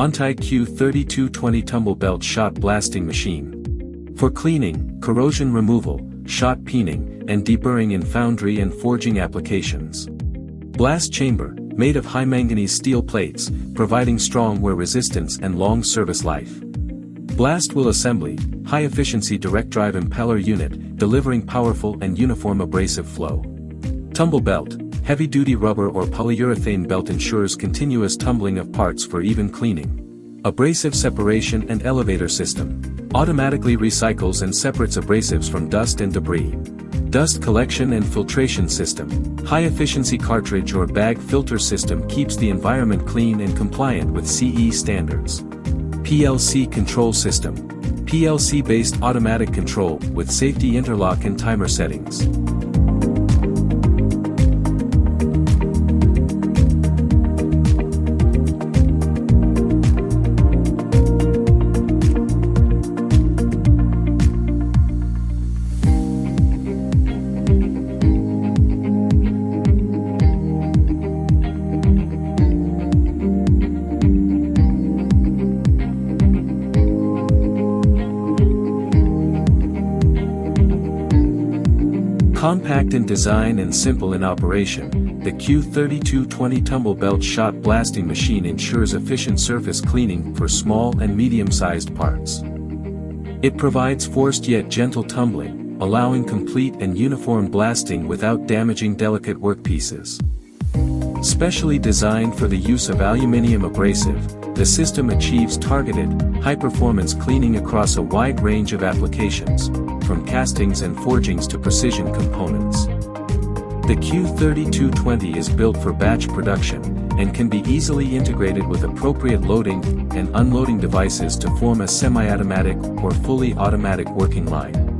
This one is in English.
Antai Q3220 tumble belt shot blasting machine. For cleaning, corrosion removal, shot peening, and deburring in foundry and forging applications. Blast chamber, made of high manganese steel plates, providing strong wear resistance and long service life. Blast wheel assembly, high-efficiency direct-drive impeller unit, delivering powerful and uniform abrasive flow. Tumble belt, heavy-duty rubber or polyurethane belt ensures continuous tumbling of parts for even cleaning. Abrasive separation and elevator system, automatically recycles and separates abrasives from dust and debris. Dust collection and filtration system, high-efficiency cartridge or bag filter system keeps the environment clean and compliant with CE standards. PLC control system, PLC-based automatic control with safety interlock and timer settings. Compact in design and simple in operation, the Q3220 tumble belt shot blasting machine ensures efficient surface cleaning for small and medium-sized parts. It provides forced yet gentle tumbling, allowing complete and uniform blasting without damaging delicate workpieces. Specially designed for the use of aluminium abrasive, the system achieves targeted, high-performance cleaning across a wide range of applications, from castings and forgings to precision components. The Q3220 is built for batch production, and can be easily integrated with appropriate loading and unloading devices to form a semi-automatic or fully automatic working line.